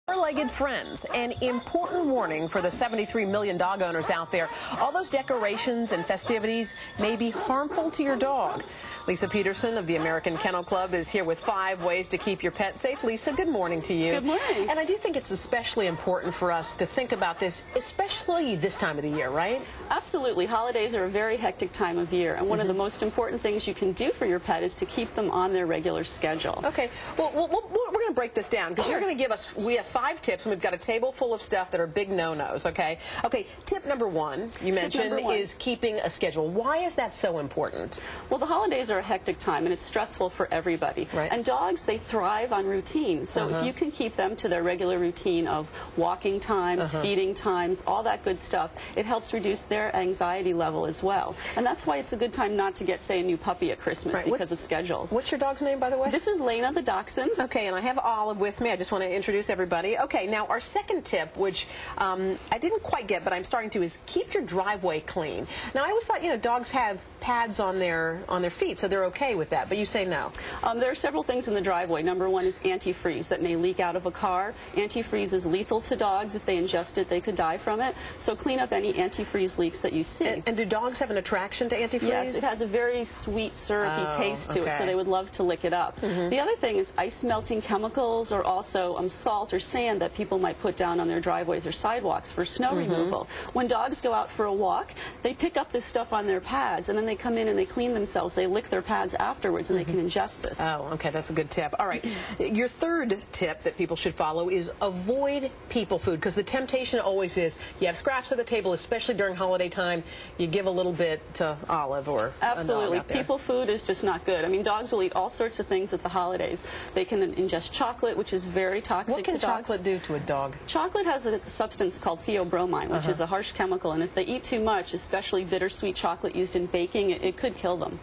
Four-legged friends, an important warning for the 73 million dog owners out there. All those decorations and festivities may be harmful to your dog. Lisa Peterson of the American Kennel Club is here with 5 ways to keep your pet safe. Lisa, good morning to you. Good morning. And I do think it's especially important for us to think about this, especially this time of the year, right? Absolutely. Holidays are a very hectic time of year, and one of the most important things you can do for your pet is to keep them on their regular schedule. Okay. Well, we're going to break this down because you're going to give us, we have 5 tips, and we've got a table full of stuff that are big no-nos, okay? Okay, tip number 1, you mentioned, is keeping a schedule. Why is that so important? Well, the holidays are a hectic time, and it's stressful for everybody. Right. And dogs, they thrive on routine. So if you can keep them to their regular routine of walking times, feeding times, all that good stuff, it helps reduce their anxiety level as well. And that's why it's a good time not to get, say, a new puppy at Christmas because of schedules. What's your dog's name, by the way? This is Lena the Dachshund. Okay, and I have Olive with me. I just want to introduce everybody. Okay, now our second tip, which I didn't quite get, but I'm starting to, is keep your driveway clean. Now, I always thought, you know, dogs have pads on their feet, so they're okay with that, but you say no. There are several things in the driveway. Number 1 is antifreeze that may leak out of a car. Antifreeze is lethal to dogs. If they ingest it, they could die from it. So clean up any antifreeze leaks that you see. And do dogs have an attraction to antifreeze? Yes, it has a very sweet, syrupy taste to it, so they would love to lick it up. The other thing is ice-melting chemicals, or also salt or sand that people might put down on their driveways or sidewalks for snow removal. When dogs go out for a walk, they pick up this stuff on their pads, and then they come in and they clean themselves. They lick their pads afterwards, and they can ingest this. Oh, okay, that's a good tip. All right, your third tip that people should follow is avoid people food, because the temptation always is you have scraps at the table, especially during holiday time, you give a little bit to Olive or Absolutely. People food is just not good. I mean, dogs will eat all sorts of things at the holidays. They can ingest chocolate, which is very toxic to dogs. What can chocolate do to a dog? Chocolate has a substance called theobromine, which is a harsh chemical, and if they eat too much, especially bittersweet chocolate used in baking, it could kill them.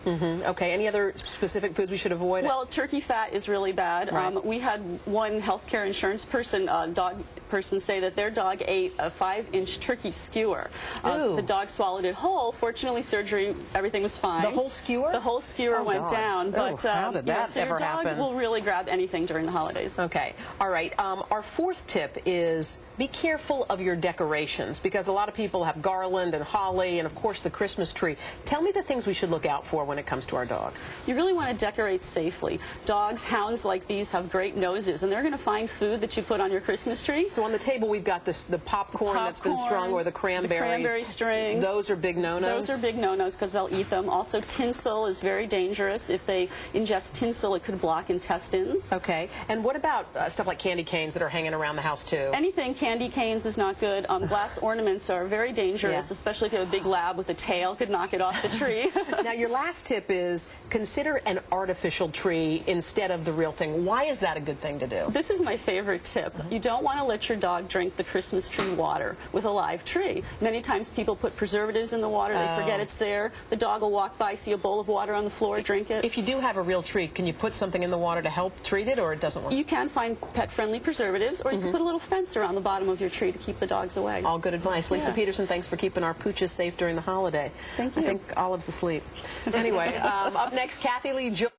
Okay, any other specific foods we should avoid? Well, turkey fat is really bad. Right. We had one healthcare insurance person, dog person, say that their dog ate a 5-inch turkey skewer. The dog swallowed it whole. Fortunately, surgery, everything was fine. The whole skewer? The whole skewer went down. But how did that ever happen? Your dog will really grab anything during the holidays. Okay. All right. Our fourth tip is be careful of your decorations, because a lot of people have garland and holly and, of course, the Christmas tree. Tell me the things we should look out for when it comes to our dog. You really want to decorate safely. Dogs, hounds like these have great noses, and they're going to find food that you put on your Christmas tree. So on the table we've got the popcorn that's been strung, or the cranberries. The cranberry strings. Those are big no-nos? Those are big no-nos because they'll eat them. Also, tinsel is very dangerous. If they ingest tinsel, it could block intestines. Okay. And what about stuff like candy canes that are hanging around the house, too? Anything candy canes is not good. Glass ornaments are very dangerous, especially if you have a big lab with a tail, could knock it off the tree. Now, your last tip is consider an artificial tree instead of the real thing. Why is that a good thing to do? This is my favorite tip. You don't want to let your dog drink the Christmas tree water with a live tree. Many times people put preservatives in the water, they forget it's there. The dog will walk by, see a bowl of water on the floor, drink it. If you do have a real tree, can you put something in the water to help treat it, or it doesn't work? You can find pet-friendly preservatives, or you can put a little fence around the bottom of your tree to keep the dogs away. All good advice. Lisa Peterson, thanks for keeping our pooches safe during the holiday. Thank you. I think Olive's asleep. Anyway, up next, Kathy Lee Jones.